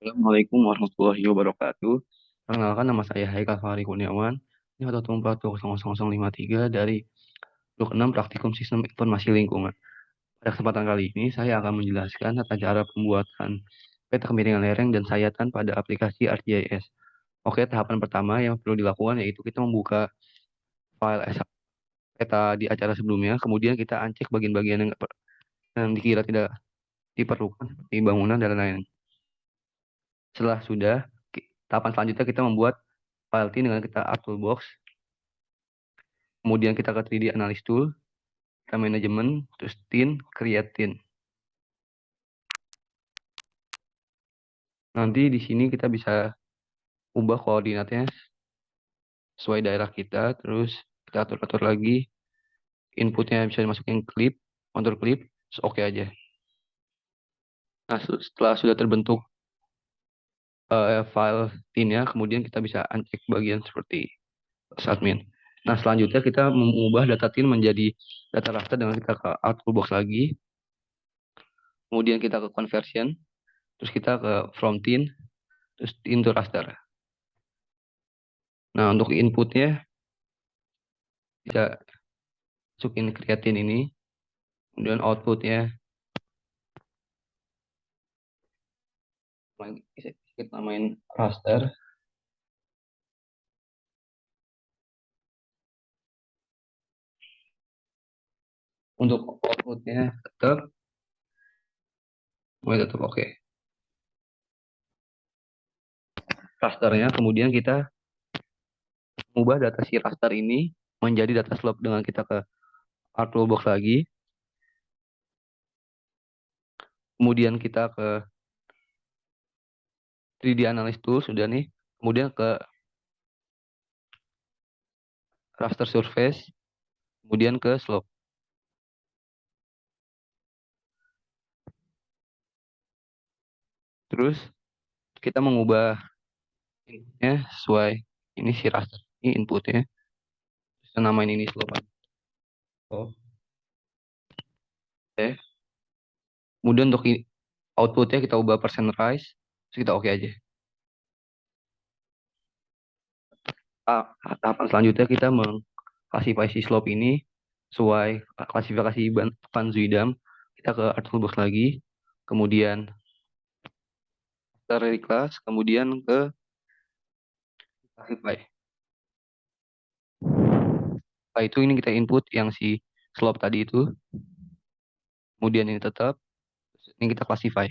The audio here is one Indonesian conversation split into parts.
Assalamualaikum warahmatullahi wabarakatuh. Perkenalkan nama saya Haikal Fahri Kurniawan. Ini foto 4000053 dari blok 6 Praktikum Sistem Informasi Lingkungan. Pada kesempatan kali ini saya akan menjelaskan tata cara pembuatan peta kemiringan lereng dan sayatan pada aplikasi ArcGIS. Oke, tahapan pertama yang perlu dilakukan yaitu kita membuka file peta di acara sebelumnya, kemudian kita uncek bagian-bagian yang dikira tidak diperlukan seperti bangunan dan lain-lain. Setelah sudah, tahapan selanjutnya kita membuat file T dengan kita add toolbox. Kemudian kita ke 3D Analysis Tool, kita manajemen, terus tin, create tin. Nanti di sini kita bisa ubah koordinatnya sesuai daerah kita, terus kita atur-atur lagi. Inputnya bisa dimasukin klip, kontur klip, terus oke aja. Nah, setelah sudah terbentuk file tinnya, kemudian kita bisa uncek bagian seperti submit. Nah, selanjutnya kita mengubah data tin menjadi data raster dengan kita ke add toolbox lagi. Kemudian kita ke conversion, terus kita ke from tin, terus into raster. Nah, untuk inputnya bisa masukin kreatin ini, kemudian outputnya kita namain raster. Untuk outputnya tetap oke. Rasternya, kemudian kita mengubah data si raster ini menjadi data slope dengan kita ke toolbox lagi. Kemudian kita ke 3D Analysis Tool sudah nih. Kemudian ke raster surface, kemudian ke slope. Terus kita mengubah inputnya sesuai ini si raster ini inputnya. Kita namain ini slope. Oh, oke. Kemudian untuk outputnya kita ubah percent rise, terus kita oke aja. Tahapan selanjutnya kita mengklasifikasi slope ini sesuai klasifikasi Van Zuydam. Kita ke art toolbox lagi, kemudian dari kelas, kemudian ke classify. Setelah itu ini kita input yang si slope tadi itu, kemudian ini tetap, ini kita classify.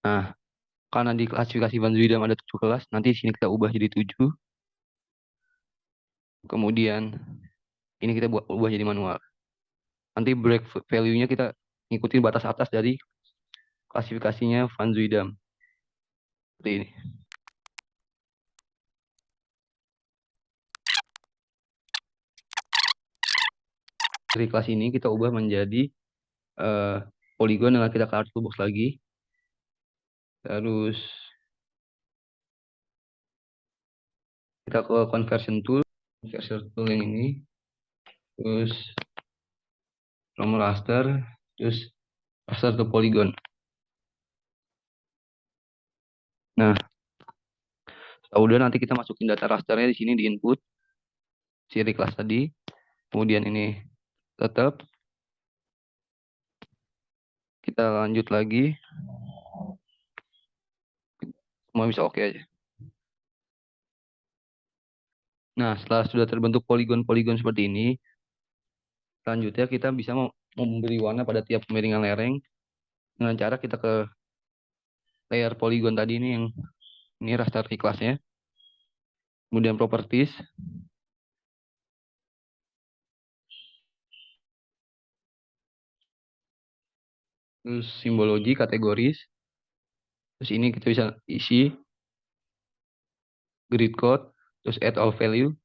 Nah, karena di klasifikasi Van Zuydam ada 7 kelas, nanti di sini kita ubah jadi 7. Kemudian ini kita ubah jadi manual. Nanti break value-nya kita ngikutin batas atas dari klasifikasinya Van Zuydam. Seperti ini. Dari kelas ini kita ubah menjadi poligon dengan kita ke art toolbox lagi. Terus kita ke conversion tool yang ini. Terus nomor raster, terus raster to polygon. Nah, udah nanti kita masukin data rasternya di sini di input ciri kelas tadi. Kemudian ini tetap kita lanjut lagi. Semua bisa oke aja. Nah, setelah sudah terbentuk poligon-poligon seperti ini, selanjutnya kita bisa memberi warna pada tiap kemiringan lereng dengan cara kita ke layer poligon tadi ini yang ini raster kelasnya. Kemudian properties, terus simbologi, kategoris. Terus ini kita bisa isi grid code, terus add all value.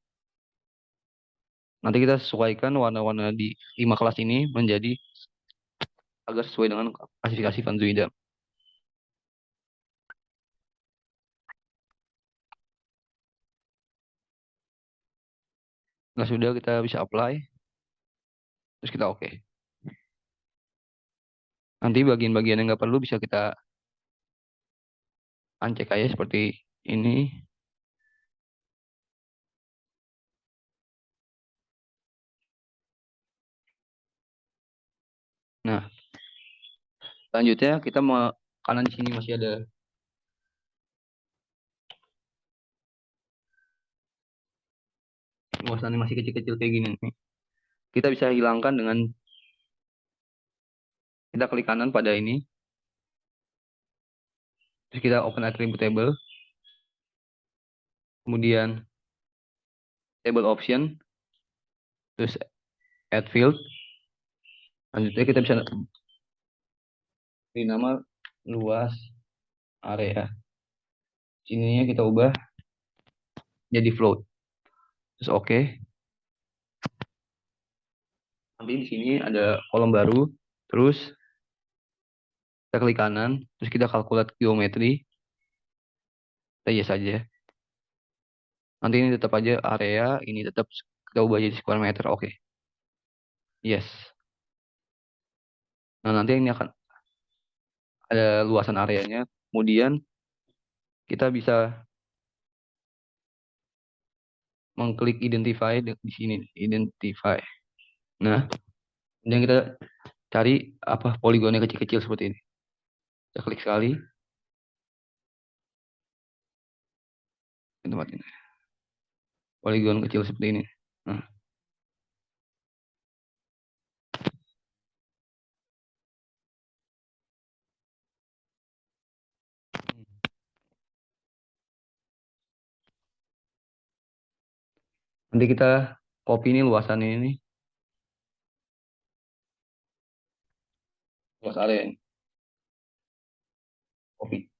Nanti kita sesuaikan warna-warna di 5 kelas ini menjadi agar sesuai dengan klasifikasi Van Zuydam. Nah, sudah kita bisa apply, terus kita oke. Nanti bagian-bagian yang nggak perlu bisa kita Uncheck aja seperti ini. Nah, selanjutnya kita mau kanan di sini masih ada luasannya masih kecil-kecil kayak gini nih. Kita bisa hilangkan dengan kita klik kanan pada ini, terus kita open attribute table, kemudian table option, terus add field. Selanjutnya kita bisa beri nama luas area. Sininya kita ubah jadi float. Terus oke. Nanti di sini ada kolom baru. Terus kita klik kanan, terus kita calculate geometry. Kita yes aja. Nanti ini tetap aja area, ini tetap kita ubah jadi square meter. Oke. Yes. Nah, nanti ini akan ada luasan areanya. Kemudian kita bisa mengklik identify di sini, identify. Nah, kemudian kita cari apa poligonnya kecil-kecil seperti ini. Kita klik sekali di tempat ini. Poligon kecil seperti ini. Nah, nanti kita copy ini luasan ini, luas area ini. Copy.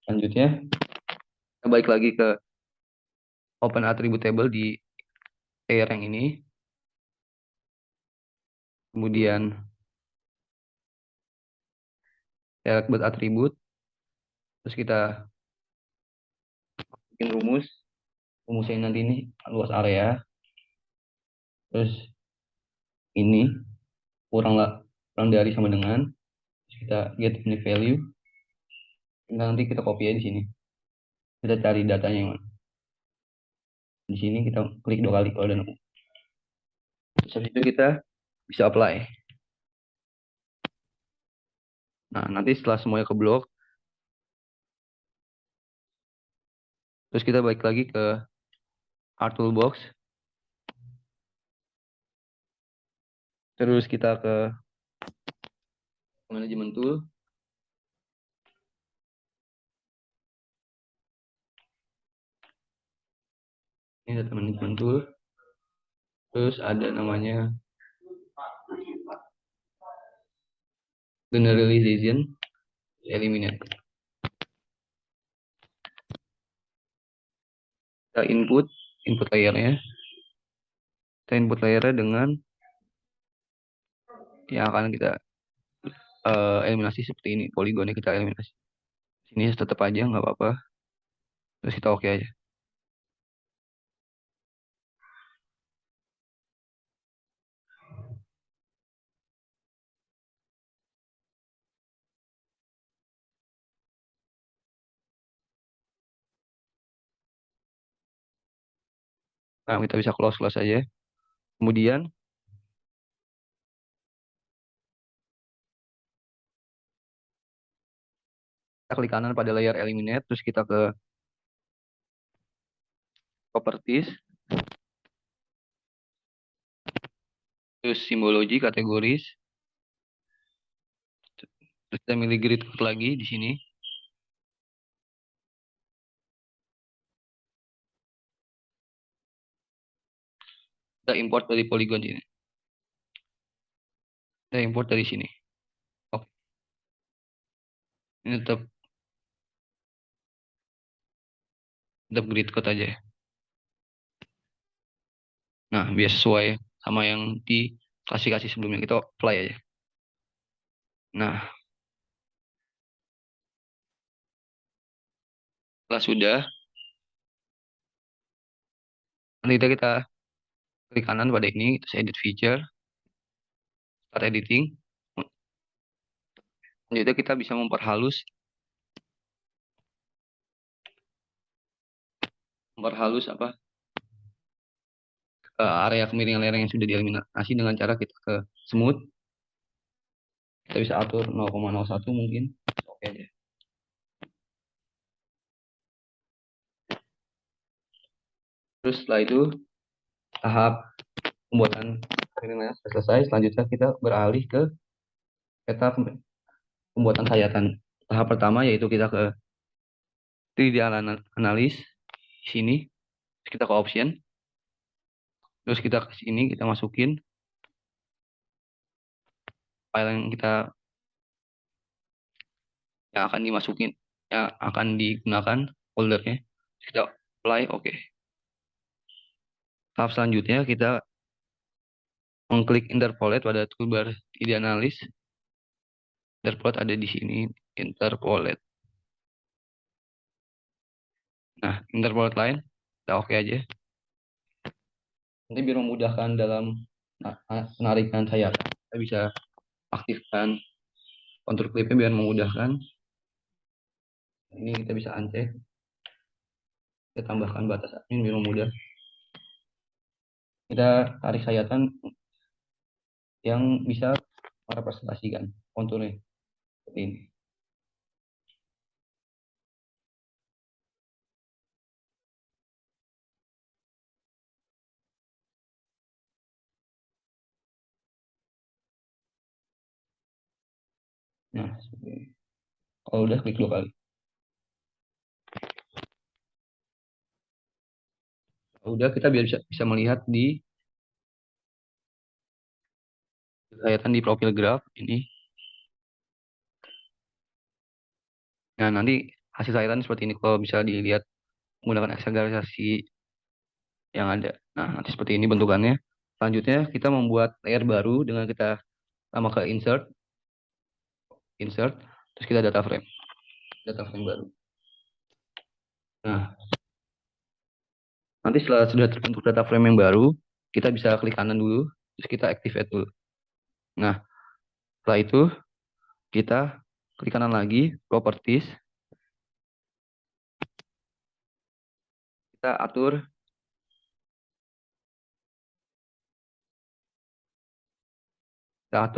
Selanjutnya, kita balik lagi ke open attribute table di layer yang ini. Kemudian select buat atribut. Terus kita bikin rumus. Rumusnya nanti ini luas area. Terus ini kurang dari sama dengan. Terus kita get unique value. Nanti kita copy aja di sini. Kita cari datanya yang mana. Di sini kita klik 2 kali kalau udah nemu. Terus habis itu kita bisa apply. Nah, nanti setelah semuanya ke blok, terus kita balik lagi ke Art Toolbox. Terus kita ke Management Tool. Ini data Management Tool. Terus ada namanya Generalization, Eliminate. Kita input layernya. Kita input layernya dengan yang akan kita eliminasi seperti ini. Poligonnya kita eliminasi. Sini tetap aja, nggak apa-apa. Terus kita oke aja. Nah, kita bisa close aja. Kemudian kita klik kanan pada layer eliminate, terus kita ke properties, terus simbologi, kategoris, terus kita milih grid code lagi di sini. Kita import dari polygon ini. Kita import dari sini. Oke, ini tetap grid code aja ya. Nah, biar sesuai sama yang di klasifikasi sebelumnya, kita apply aja. Nah, setelah sudah, nanti kita klik kanan pada ini, terus edit feature, start editing. Jadi kita bisa memperhalus memperhalus area kemiringan lereng yang sudah dieliminasi dengan cara kita ke smooth. Kita bisa atur 0,01 mungkin. Oke deh. Terus setelah itu tahap pembuatan kemiringan sudah selesai. Selanjutnya kita beralih ke peta pembuatan sayatan. Tahap pertama yaitu kita ke 3D analysis sini. Kita ke option. Terus kita ke sini kita masukin file yang akan dimasukin, yang akan digunakan foldernya. Kita apply, oke. Tahap selanjutnya kita mengklik interpolate pada toolbar 3D analysis. Interpolate ada di sini, interpolate. Nah, interpolate lain kita oke aja. Nanti biar memudahkan dalam penarikan sayatan, kita bisa aktifkan contour clipnya biar memudahkan. Ini kita bisa uncheck. Kita tambahkan batas admin biar mudah. Kita tarik sayatan yang bisa merepresentasikan konturnya seperti ini. Nah, seperti ini. Kalau udah klik 2 kali. Kalau udah kita biar bisa melihat di sayatan di profil graph ini. Nah, nanti hasil sayatan seperti ini kalau bisa dilihat menggunakan akselerasi yang ada. Nah, nanti seperti ini bentukannya. Selanjutnya kita membuat layer baru dengan kita sama ke insert, terus kita data frame baru. Nah, nanti setelah sudah terbentuk data frame yang baru, kita bisa klik kanan dulu, terus kita activate dulu. Nah, setelah itu kita klik kanan lagi, properties, kita atur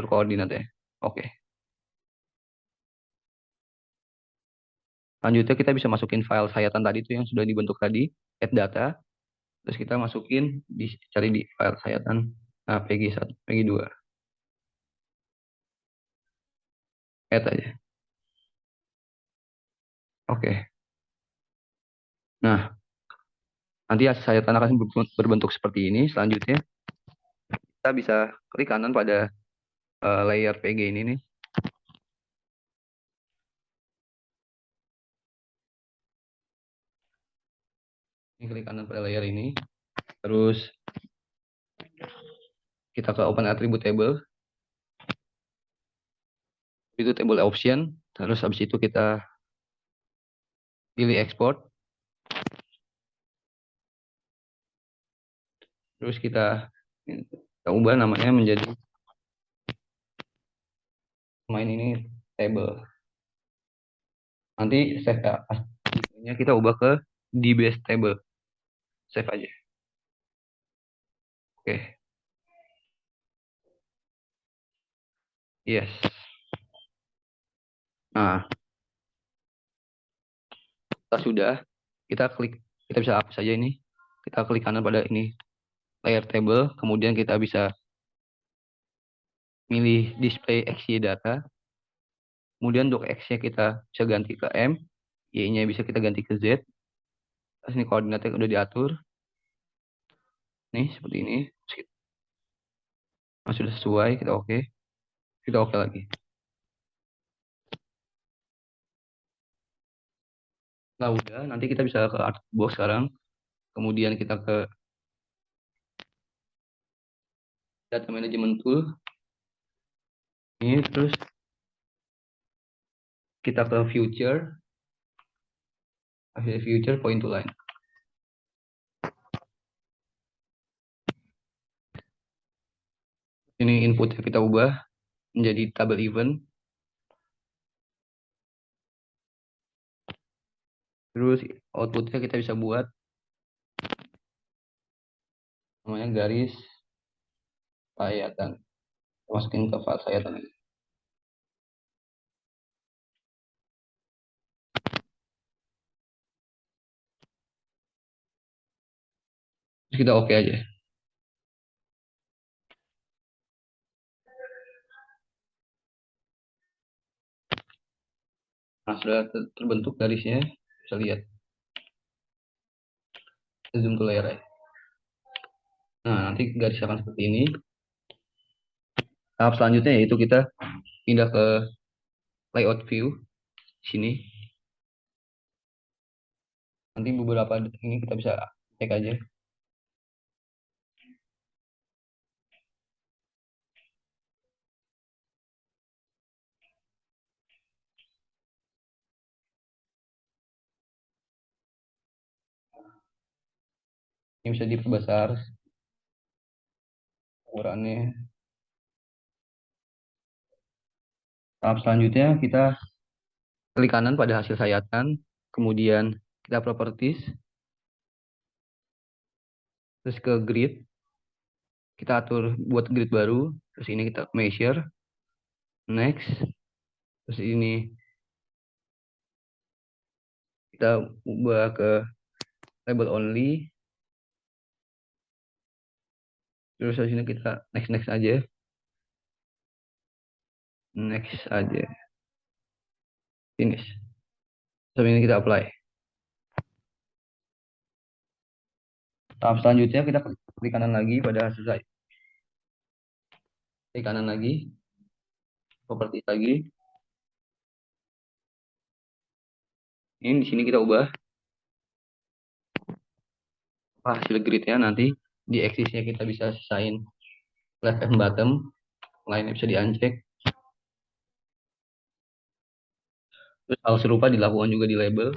koordinatnya. Oke. Selanjutnya kita bisa masukin file sayatan tadi itu yang sudah dibentuk tadi, add data, terus kita masukin cari di file sayatan PG1, PG2. Add aja. Oke. Nah, nanti sayatan akan berbentuk seperti ini. Selanjutnya kita bisa klik kanan pada layer PG ini nih. Ini klik kanan pada layer ini. Terus kita ke open attribute table. Itu table option. Terus habis itu kita pilih export. Terus kita ubah namanya menjadi main ini table. Nanti save nya kita ubah ke dbase table. Save aja. Oke. Yes. Nah, kita bisa hapus saja ini. Kita klik kanan pada ini layer table, kemudian kita bisa milih display XY data. Kemudian doc X-nya kita bisa ganti ke M, Y-nya bisa kita ganti ke Z. Terus ini koordinatnya udah diatur. Nih, seperti ini. Nah, sudah sesuai, kita oke. Kita oke lagi. Nah, udah, nanti kita bisa ke Artbox sekarang. Kemudian kita ke Data Management Tool. Ini terus kita ke Future. Akhirnya Future Point to Line. Ini inputnya kita ubah menjadi tabel event. Terus outputnya kita bisa buat namanya garis sayatan. Masukin ke file sayatan ini. Terus kita oke aja. Nah, sudah terbentuk garisnya, bisa lihat. Zoom ke layar ya. Nah, nanti garis akan seperti ini. Tahap selanjutnya yaitu kita pindah ke layout view sini. Nanti beberapa detik ini kita bisa cek aja. Ini bisa diperbesar ukurannya. Tahap selanjutnya kita klik kanan pada hasil sayatan, kemudian kita properties, terus ke grid, kita atur buat grid baru, terus ini kita measure, next, terus ini kita ubah ke label only, terus di sini kita next aja, next aja, finish. Terus ini kita apply. Tahap selanjutnya kita klik kanan lagi pada hasil saya, klik kanan lagi, properties lagi. Ini di sini kita ubah hasil gridnya, nanti di axisnya kita bisa sisain left and bottom, lainnya bisa di uncheck. Terus hal serupa dilakukan juga di label,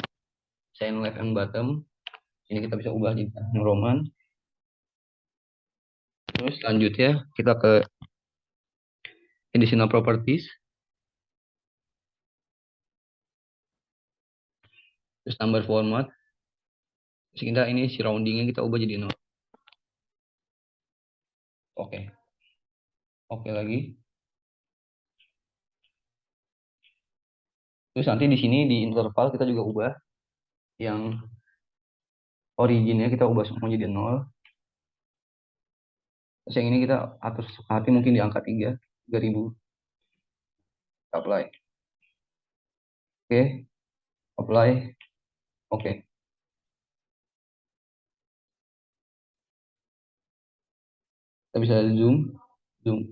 sign left and bottom. Ini kita bisa ubah di Roman. Terus selanjutnya kita ke additional properties. Terus number format. Terus kita ini surroundingnya kita ubah jadi 0. Oke. Oke lagi. Terus nanti di sini di interval kita juga ubah yang originnya kita ubah semua jadi 0. Terus yang ini kita atur hati mungkin di angka 3000. Apply. Oke. Apply. Oke. Kita bisa zoom. Zoom.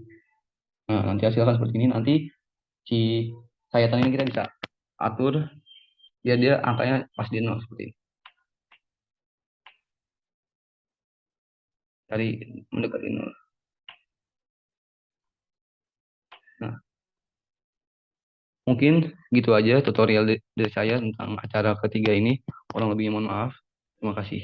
Nah, nanti hasilnya akan seperti ini. Nanti si sayatan ini kita bisa atur biar dia angkanya pas di 0 seperti ini. Dari mendekati 0. Nah, mungkin gitu aja tutorial dari saya tentang acara ketiga ini. Kurang lebihnya mohon maaf. Terima kasih.